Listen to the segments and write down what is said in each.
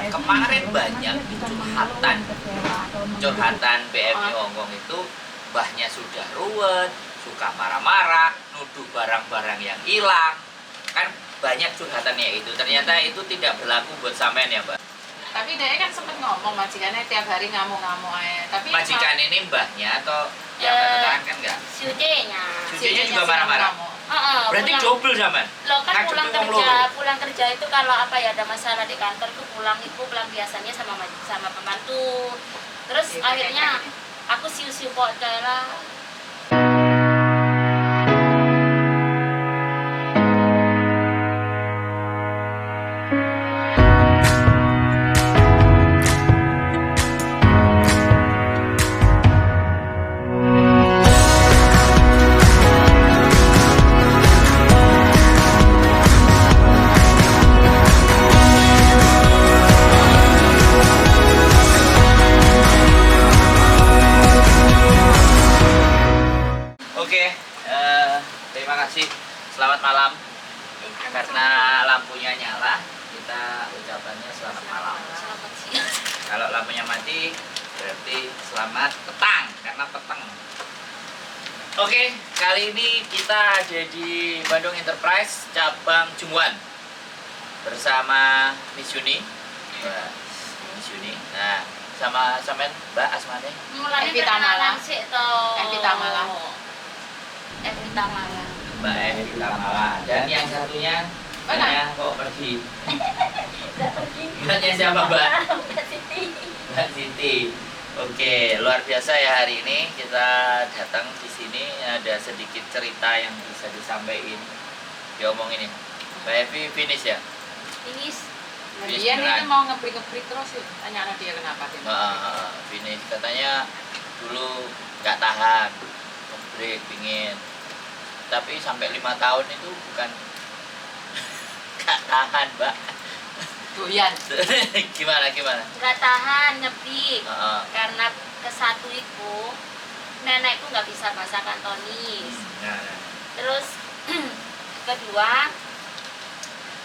yang kemarin banyak curhatan PMI Hongkong itu, mbahnya sudah ruwet, suka marah-marah, nuduh barang-barang yang hilang. Kan banyak curhatannya itu. Ternyata itu tidak berlaku buat sampean ya, Mbak. Tapi dia kan sempat ngomong majikannya tiap hari ngamuk-ngamuk aja. Tapi Majikan ini mbahnya atau yang tetangga kan enggak? Sujenya juga marah-marah. Berarti double zaman. Lo kan pulang kerja itu kalau apa ya ada masalah di kantor tuh pulang biasanya sama pembantu. Terus akhirnya aku siu-siu kok lah. Terima kasih, selamat malam. Karena lampunya nyala, kita ucapannya selamat malam. Selamat siang. Kalau lampunya mati, berarti selamat petang, karena petang. Oke, kali ini kita ada di Bandung Enterprise, cabang Jungwan, bersama Miss Yuni. Miss Yuni. Nah, sama Mbak Asmane. Evita Mala. Mbak Evita Mala. Dan yang satunya, kok pergi? Mbaknya siapa, Mbak? Mbak Siti. Oke, luar biasa ya hari ini kita datang di sini, ada sedikit cerita yang bisa disampaikan. Diomongin ini. Mbak Evi finish ya? Finish. Dia itu mau ngebrik terus sih. Tanya anak dia kenapa dia. Finish katanya dulu nggak tahan, ngebrik pingin. Tapi sampai 5 tahun itu bukan nggak tahan, Mbak. Doyan. Gimana? Nggak tahan ngebrik. Karena kesatu itu nenekku nggak bisa bahasa Kantonis. Terus kedua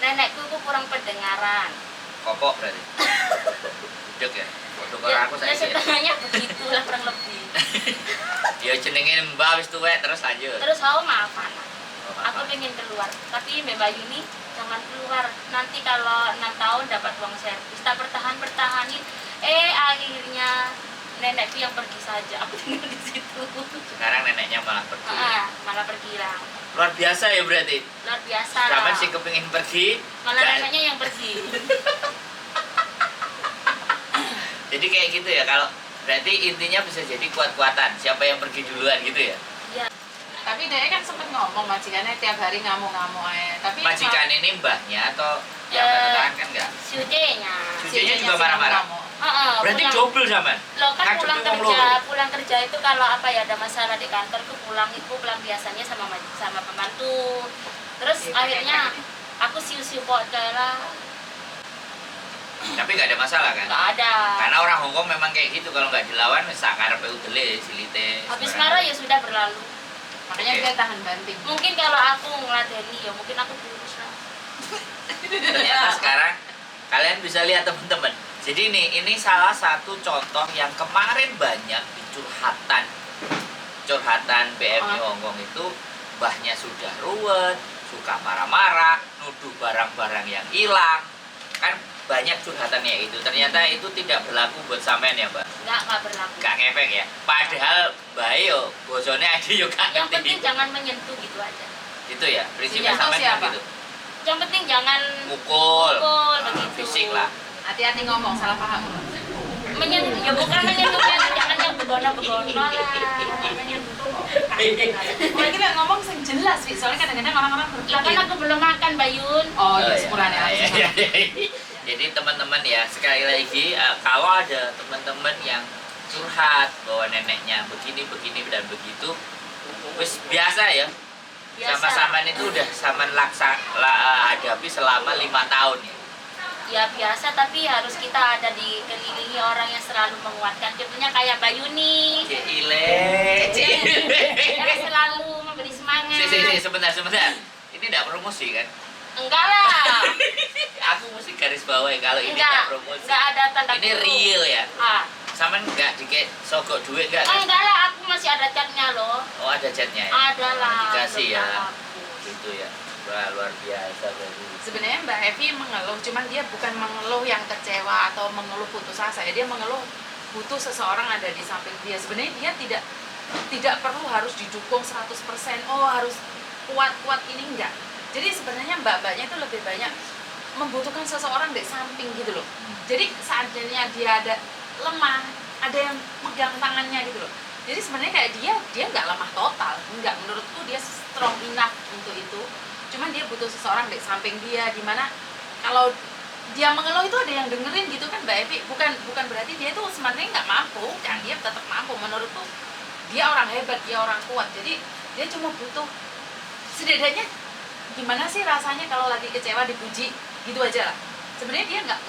nenekku itu kurang pendengaran. Kopok berarti. Budek ya? Untuk orang aku saya setengahnya begitulah kurang lebih. Ya jenengin Mbak wis tuwek terus lanjut. Terus maafan. Aku pengen keluar, tapi Mbak Yuni jangan keluar. Nanti kalau 6 tahun dapat uang servis. Tak pertahanin. Akhirnya nenekku yang pergi saja. Aku tinggal di situ. Sekarang neneknya malah pergi. Malah pergi lah. Luar biasa ya berarti. Luar biasa lah. Zaman sih kepingin pergi. Malah neneknya yang pergi. Jadi kayak gitu ya, kalau berarti intinya bisa jadi kuat-kuatan siapa yang pergi duluan gitu ya. Iya. Tapi dia kan sempat ngomong majikannya tiap hari ngamuk-ngamuk aja. Tapi majikan ini mbahnya atau yang tetangga kan enggak? Sujenya juga marah-marah. Berarti double zaman. Lo kan pulang kerja itu kalau apa ya ada masalah di kantor tuh pulang biasanya sama pembantu. Terus akhirnya aku siu-siu kok lah. Tapi nggak ada masalah kan? Nggak ada. Karena orang Hongkong memang kayak gitu, kalau nggak dilawan sakar udele silite. Habis marah ya sudah berlalu. Makanya dia tahan banting. Mungkin kalau aku ngeladeni ya mungkin aku kurus lah. Ternyata sekarang kalian bisa lihat teman-teman. Jadi ini salah satu contoh yang kemarin banyak curhatan PMI Hongkong itu, mbahnya sudah ruwet, suka marah-marah, nuduh barang-barang yang hilang. Kan banyak curhatannya itu. Ternyata itu tidak berlaku buat sampean ya, Mbak? Nggak berlaku. Nggak ngefek ya? Padahal Mbak yo bosone aja yo gak ngerti. Yang penting jangan menyentuh gitu aja. Itu ya, prinsipnya sampean gitu. Yang penting jangan mukul begitu. Fisik lah. Hati-hati ngomong, salah paham. Menyentuh, ya bukan menyentuh, jangan yang begono-begono lah. Mulai kita ngomong yang jelas, soalnya kadang-kadang orang-orang berpikir. Kan aku belum makan, Bayun. Oh, ya sepurane. Jadi teman-teman ya, sekali lagi kalau ada teman-teman yang curhat bahwa neneknya begini dan begitu, wis biasa ya. Sama-sama itu udah sama hadapi selama 5 tahun ya. Ya biasa, tapi harus kita ada dikelilingi orang yang selalu menguatkan. Contohnya kayak Bayuni. Yang selalu memberi semangat. Sebentar. Ini tidak promosi kan? Enggak lah. Aku mesti garis bawahi kalau ini Enggak. nggak promosi. Enggak ada tanda Ini kurung. real ya. Ah. Sama nggak dikit sogok duit nggak? Kan? Enggak lah, aku masih ada catnya loh. Oh ada chatnya ya? Ada lah. Dikasih belum ya. hapus. Gitu ya. Wah luar biasa berarti. Sebenarnya Mbak Evi mengeluh, cuman dia bukan mengeluh yang kecewa atau mengeluh putus asa ya. Dia mengeluh butuh seseorang ada di samping dia. Sebenarnya dia tidak perlu harus didukung 100%. Oh harus kuat ini enggak. Jadi sebenarnya mbak-mbaknya itu lebih banyak membutuhkan seseorang di samping gitu loh. Jadi seandainya dia ada lemah, ada yang megang tangannya gitu loh. Jadi sebenarnya kayak dia nggak lemah total, nggak, menurutku dia strong enough untuk itu. Cuman dia butuh seseorang di samping dia, dimana kalau dia mengeluh itu ada yang dengerin gitu kan Mbak Evi. Bukan berarti dia itu sebenarnya nggak mampu, kan dia tetap mampu. Menurutku dia orang hebat, dia orang kuat. Jadi dia cuma butuh setidaknya gimana sih rasanya kalau lagi kecewa dipuji gitu aja lah. Sebenarnya dia nggak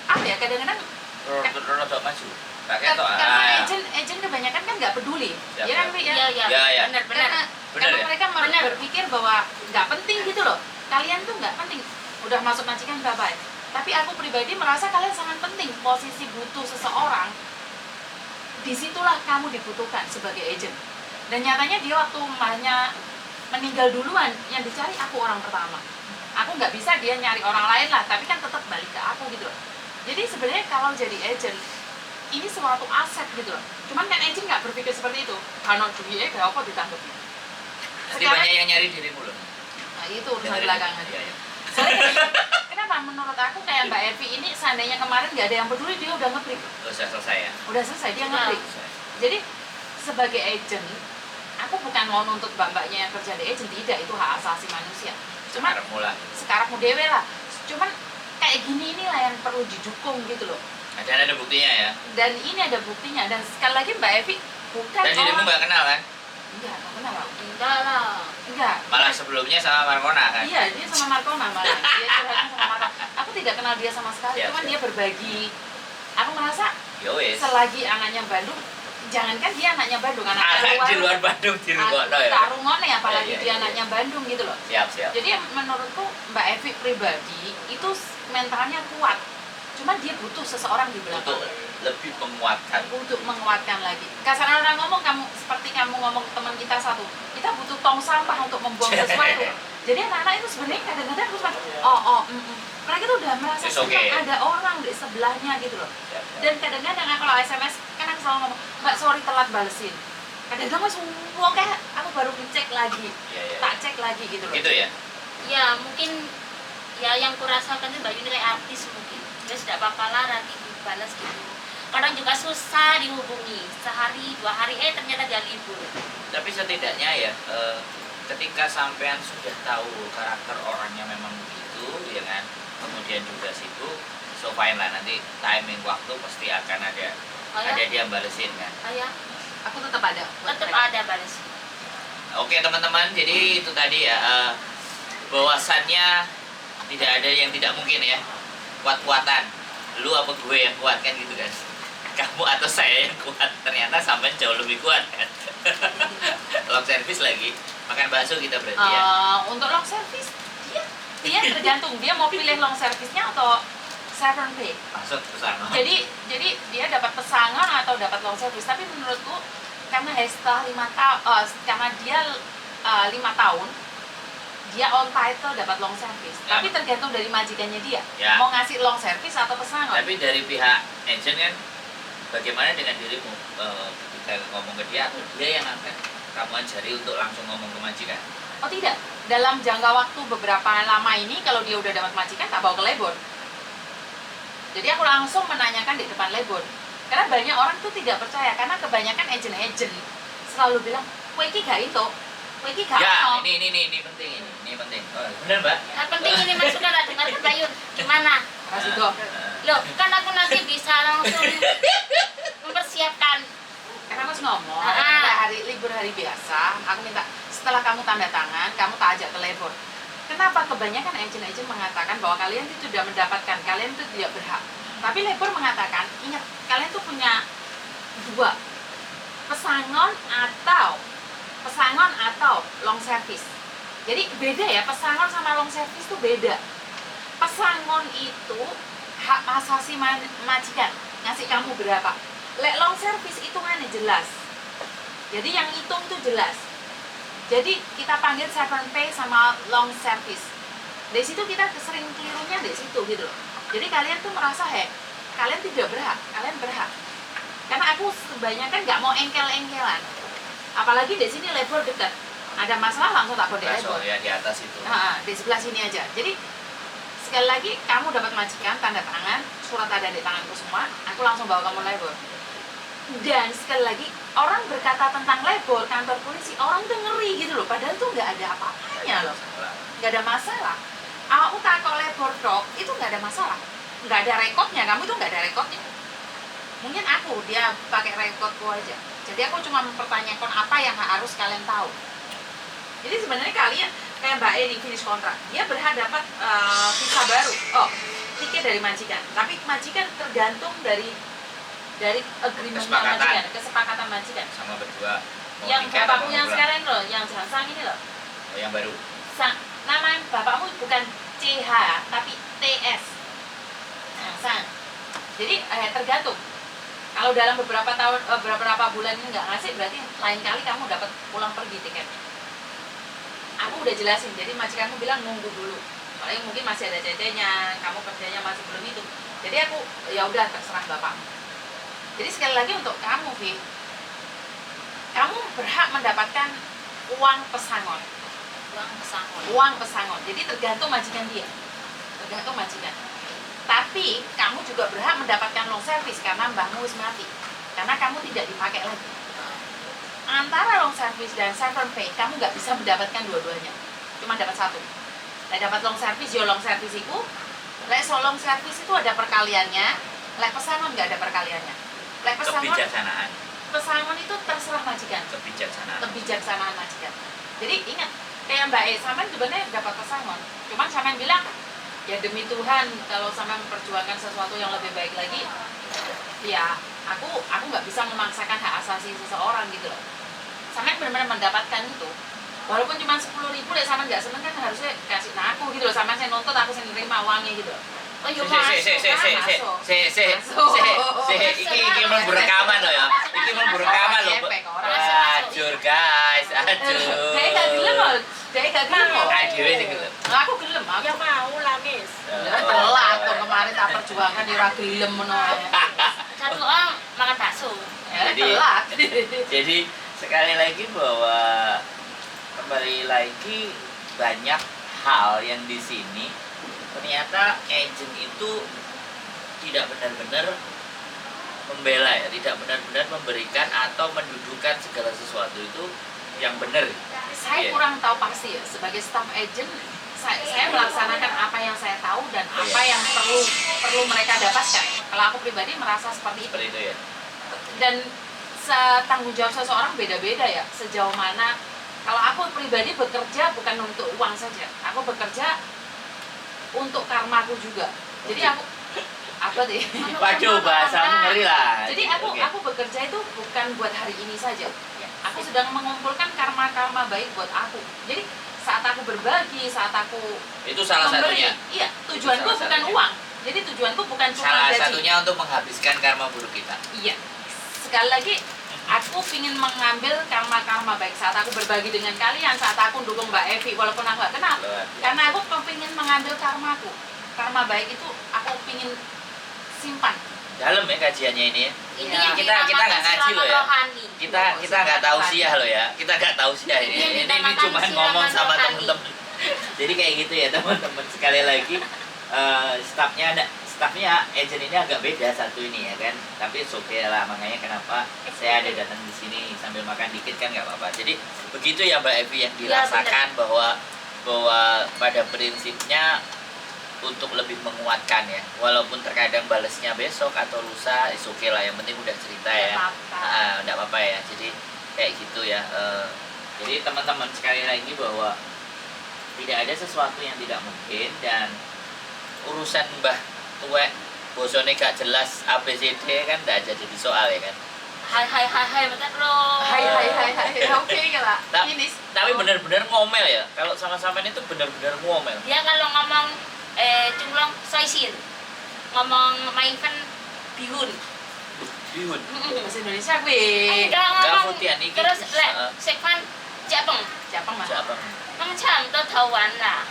apa ya, kadang-kadang Rodok maju. Tak ketok. karena agent kebanyakan kan nggak peduli, Siap, ya kan siap. Pi, ya? Iya, Ya, ya. Benar-benar. Karena ya? mereka Benar. berpikir bahwa nggak penting gitu loh. Kalian tuh nggak penting. Udah masuk majikan bye-bye. Tapi aku pribadi merasa kalian sangat penting. Posisi butuh seseorang, disitulah kamu dibutuhkan sebagai agent. Dan nyatanya dia waktu mahnya meninggal duluan, yang dicari aku orang pertama. Aku nggak bisa dia nyari orang lain lah, tapi kan tetap balik ke aku gitu loh. Jadi sebenarnya kalau jadi agent, ini suatu aset gitu loh. Cuman kan agent nggak berpikir seperti itu. Kalau duitnya gak apa ditanggapi. Nanti banyak yang nyari dirimu loh. Nah itu urusan Dengerin. belakangan. Iya, iya. Soalnya kenapa menurut aku kayak Mbak Evi ini seandainya kemarin nggak ada yang peduli, dia udah nge-break. Udah selesai ya. Udah selesai dia Nah. nge-break. Selesai. Jadi sebagai agent, aku bukan mau nuntut mbak-mbaknya yang kerja di agent, tidak, itu hak asasi manusia. Cuman Sekarang mulai. sekarang dewe lah. Cuman kayak gini inilah yang perlu didukung gitu loh. Dan ada buktinya ya. Dan ini ada buktinya. Dan sekali lagi Mbak Evi bukan Dan dirimu orang. nggak kenal kan? Iya, nggak kenal aku. Enggak lah. Enggak. Malah sebelumnya sama Markona kan? Iya, dia sama Markona malah. Dia curhatnya sama Markona. Aku tidak kenal dia sama sekali, Siap, cuman siap. dia berbagi. Aku merasa Ya wes. selagi anaknya Bandung, jangankan dia anaknya Bandung, anak Anak di luar Bandung di Rungokno ya. Tarungone apalagi Iya, iya, dia iya. anaknya Bandung gitu loh. Siap, siap. Jadi menurutku Mbak Evi pribadi itu mentalnya kuat. Cuman dia butuh seseorang di belakang. Untuk lebih menguatkan. Untuk menguatkan lagi. Kasaran orang ngomong, seperti kamu ngomong ke teman kita satu, kita butuh tong sampah untuk membuang sesuatu. Jadi anak-anak itu sebenarnya kadang-kadang harus mereka tuh udah merasa It's okay. ada orang di sebelahnya gitu loh. Siap, siap. Dan kadang-kadang kalau SMS kan aku selalu ngomong, Mbak sorry telat balesin. Kadang-kadang mas kayak aku baru ngecek lagi, Iya, iya. tak cek lagi gitu loh. Gitu ya. Ya mungkin ya yang kurasakan itu Mbak Yuni kayak artis mungkin. Ya sudah apa-apa lah nanti dibalas gitu. Kadang juga susah dihubungi, sehari 2 hari ternyata dia libur. Tapi setidaknya ya, ketika sampean sudah tahu karakter orangnya memang begitu, ya kan, kemudian juga sibuk, so fine lah, nanti timing waktu pasti akan ada Oh ya? ada dia balesin kan. Ayah Aku tetap ada. buat tetap mereka. ada balas. Oke teman-teman, jadi itu tadi ya, bahwasannya tidak ada yang tidak mungkin ya, kuat-kuatan, lu apa gue yang kuat kan gitu kan, kamu atau saya yang kuat, ternyata sampai jauh lebih kuat kan. Long service lagi, makan bakso kita berarti ya. Untuk long service dia tergantung dia mau pilih long service-nya atau 7 pay. Masuk ke sana. Jadi dia dapat pesangon atau dapat long service. Tapi menurutku karena setelah 5 tahun, karena dia 5 tahun dia on title dapat long service. Ya. Tapi tergantung dari majikannya dia Ya. mau ngasih long service atau pesangon. Tapi dari pihak agent kan, bagaimana dengan dirimu? Ketika ngomong ke dia, atau dia yang akan kamu ajari untuk langsung ngomong ke majikan? Oh tidak, dalam jangka waktu beberapa lama ini kalau dia udah dapat majikan tak bawa ke lebon. Jadi aku langsung menanyakan di depan lebon. Karena banyak orang tuh tidak percaya, karena kebanyakan agent-agent selalu bilang, "Kowe iki gak itu, kowe iki gak Ya, ono." ini penting ini penting. Oh, benar mbak? Yang penting ini Mas sudah lah dengar Mbak Yun. Gimana? Mas Udo. Loh, kan aku nanti bisa langsung mempersiapkan. Karena Mas ngomong, Ah. ketika hari libur hari biasa, aku minta setelah kamu tanda tangan, kamu tak ajak ke lebon. Kenapa kebanyakan agent-agent mengatakan bahwa kalian itu tidak mendapatkan, kalian itu tidak berhak. Tapi lebon mengatakan, ingat, kalian tuh punya 2, pesangon atau long service. Jadi beda ya, pesangon sama long service tuh beda. Pesangon itu hak asasi majikan, ngasih kamu berapa. Lek long service hitungannya jelas. Jadi yang hitung tuh jelas. Jadi kita panggil servant pay sama long service. Dari situ kita sering kelirunya dari situ gitu loh. Jadi kalian tuh merasa kalian tidak berhak, kalian berhak. Karena aku kebanyakan nggak mau engkel-engkelan. Apalagi di sini labor dekat. Ada masalah langsung tak kode labor. Ya di atas itu. Di sebelah sini aja. Jadi sekali lagi kamu dapat majikan, tanda tangan, surat ada di tanganku semua, aku langsung bawa kamu labor. Dan sekali lagi orang berkata tentang labor kantor polisi, orang tuh ngeri gitu loh. Padahal tuh nggak ada apa-apanya loh, nggak ada masalah. Aku takut labor dok, itu nggak ada masalah, nggak ada rekodnya, kamu itu nggak ada rekodnya. Mungkin dia pakai rekodku aja. Jadi aku cuma mempertanyakan apa yang harus kalian tahu. Jadi sebenarnya kalian kayak Mbak Eni finish kontrak, dia berhak dapat visa baru, tiket dari majikan. Tapi majikan tergantung dari agreementnya majikan, kesepakatan majikan. Sama berdua. Yang bapakmu yang sekarang loh, yang Jangsang ini loh. Oh, yang baru. Nama bapakmu bukan CH tapi TS. Jangsang. Jadi tergantung. Kalau dalam beberapa bulan ini nggak ngasih, berarti lain kali kamu dapat pulang pergi tiketnya. Aku udah jelasin, jadi majikanmu bilang nunggu dulu. Soalnya mungkin masih ada cecenya, kamu kerjanya masih belum itu. Jadi aku ya udah terserah bapakmu. Jadi sekali lagi untuk kamu, Vi, kamu berhak mendapatkan uang pesangon. Uang pesangon. Jadi tergantung majikan dia. Tergantung majikan. Tapi kamu juga berhak mendapatkan long service karena mbahmu wis mati. Karena kamu tidak dipakai lagi. Antara long service dan servant pay, kamu nggak bisa mendapatkan dua-duanya. Cuma dapat satu. Lek dapat long service, yo long service itu. Lek long service itu ada perkaliannya. Lek pesangon nggak ada perkaliannya. Lek pesangon, kebijaksanaan. Pesangon itu terserah majikan. Kebijaksanaan majikan. Jadi ingat, kayak Mbak E, Saman sebenarnya dapat pesangon. Cuman Saman bilang, ya demi Tuhan, kalau Saman memperjuangkan sesuatu yang lebih baik lagi, ya aku nggak bisa memaksakan hak asasi seseorang gitu loh. Saman benar-benar mendapatkan itu. Walaupun cuma 10.000, lek Saman nggak seneng kan harusnya kasih aku gitu loh. Saman saya nuntut, aku saya nerima uangnya gitu loh. Oh iya Iki mau berekaman loh ya. Iki mau berekaman loh. Ajur guys, ajur. Dek gak gelem loh. Dek gak gelem loh. Adewe sing gelem. Aku gelem, aku Ya mau lah, Miss. telat tuh kemarin tak perjuangan ora gelem ngono. Satu orang makan bakso. Telat. Jadi sekali lagi bahwa kembali lagi banyak hal yang di sini ternyata agent itu tidak benar-benar membela ya, tidak benar-benar memberikan atau mendudukan segala sesuatu itu yang benar. Saya kurang tahu pasti ya, sebagai staff agent saya melaksanakan apa yang saya tahu dan apa yang perlu mereka dapatkan. Kalau aku pribadi merasa seperti itu. Seperti itu ya. Dan tanggung jawab seseorang beda-beda ya, sejauh mana. Kalau aku pribadi bekerja bukan untuk uang saja, aku bekerja untuk karmaku juga. Jadi aku apa deh? Waduh, bahasamu ngeri lah. Jadi aku bekerja itu bukan buat hari ini saja. Aku sedang mengumpulkan karma-karma baik buat aku. Jadi saat aku berbagi, saat aku itu salah memberi, satunya. iya, tujuanku Salah bukan satunya. uang. Jadi tujuanku bukan cuma Salah gaji. satunya untuk menghabiskan karma buruk kita. Iya. Sekali lagi, aku ingin mengambil karma-karma baik saat aku berbagi dengan kalian, saat aku dukung Mbak Evi walaupun aku gak kenal. Karena aku ingin mengambil karmaku. Karma baik itu aku ingin simpan. Dalam ya kajiannya ini ya. Intinya kita nggak ngaji loh ya. rohani. Kita nggak tahu sih loh ya. Kita nggak tahu sih ini cuma ngomong sama temen-temen. Jadi kayak gitu ya teman-teman. Sekali lagi staffnya agent ini agak beda satu ini ya kan. Tapi oke lah, makanya kenapa saya ada datang di sini sambil makan dikit kan nggak apa-apa. Jadi begitu ya Mbak Evi yang dirasakan bahwa pada prinsipnya untuk lebih menguatkan ya, walaupun terkadang balesnya besok atau lusa, oke lah, yang penting udah cerita ya, nggak apa-apa ya. Jadi kayak gitu ya. Jadi teman-teman sekali lagi bahwa tidak ada sesuatu yang tidak mungkin, dan urusan mbah tuwek bosone gak jelas ABCD kan nggak jadi soal ya kan. Hai betul loh. Hai. Oke lah. Finish. Tapi benar-benar ngomel ya. Kalau sama sampean itu benar-benar ngomel. Dia kalau ngomong cunglong soisin. Ngomong main bihun. Bihun. Bahasa Indonesia gue. Enggak ngomong. Futian iki. Terus lek sekvan japeng. Siapa mah? Siapa? Macam tuh tahuan lah.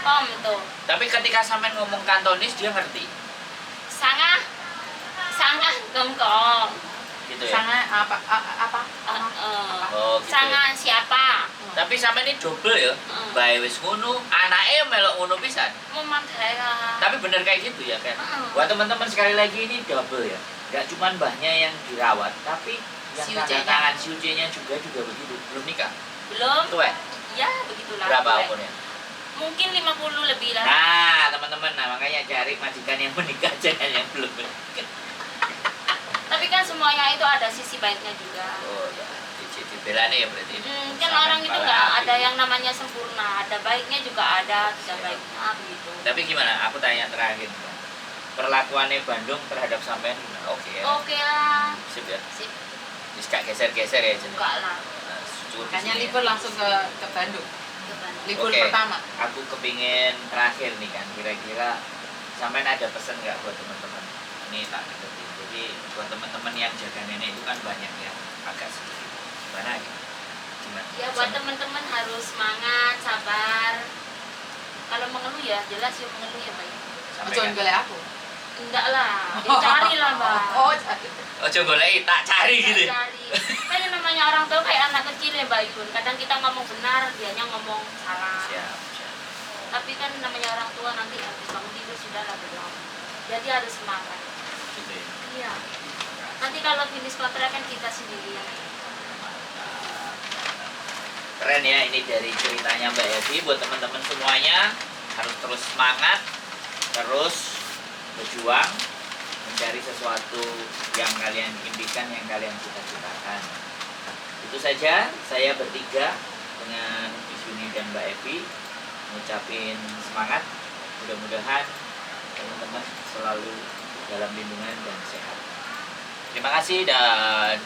Pom tuh. Tapi ketika sampean ngomong Kantonis dia ngerti. Sangat gongkong. Gitu ya. Sangat apa? Oh, gitu. Sangat siapa? Tapi sampean ini double ya. Bae wis ngono, anake melok ngono pisan. Memandai. Tapi bener kayak gitu ya kan. Buat teman-teman sekali lagi ini double ya. Gak cuma mbahnya yang dirawat, tapi yang Si tanda Uce-nya. tangan si Uce-nya juga begitu. Belum nikah. Belum? Tuh Ya begitulah. berapa umurnya? Mungkin 50 lebih lah. Nah, teman-teman, makanya cari majikan yang menikah jangan yang belum menikah. Tapi kan semuanya itu ada sisi baiknya juga. Oh ya, dibelane ya berarti. Kan Sangat orang itu malah nggak api. ada yang namanya sempurna. Ada baiknya juga ada, tidak baiknya begitu. Tapi gimana? Aku tanya terakhir. Perlakuannya Bandung terhadap sampean gimana? Oke ya. Oke lah. Sip ya. Sip. Terus gak geser-geser ya jenis. Enggak lah. Nah, cukup di Makanya sini ya. libur langsung ke Bandung. Libur Oke. pertama. Aku kepingin terakhir nih kan, kira-kira sampean ada pesan nggak buat teman-teman? Ini tak deketin. Jadi buat teman-teman yang jaga nenek itu kan banyak yang agak sedikit. Gimana ya? Gimana? Ya buat teman-teman harus semangat, sabar. Kalau mengeluh ya jelas ya mengeluh ya baik. Jangan golek aku. Enggak lah, ya cari lah mbak. Oh, cari. Ojo golek tak cari gitu. Cari. Kan yang namanya orang tua kayak anak kecil ya Mbak Yun. Kadang kita ngomong benar, dianya ngomong salah. Siap. Tapi kan namanya orang tua nanti habis bangun tidur sudah lah belum. Jadi harus semangat. Gitu ya. Iya. Nanti kalau finish kontrak kan kita sendiri yang Keren ya, ini dari ceritanya Mbak Evi. Buat teman-teman semuanya harus terus semangat, terus berjuang mencari sesuatu yang kalian impikan, yang kalian cita-citakan. Itu saja, saya bertiga dengan Miss Yuni dan Mbak Evi ngucapin semangat. Mudah-mudahan teman-teman selalu dalam lindungan dan sehat. Terima kasih dan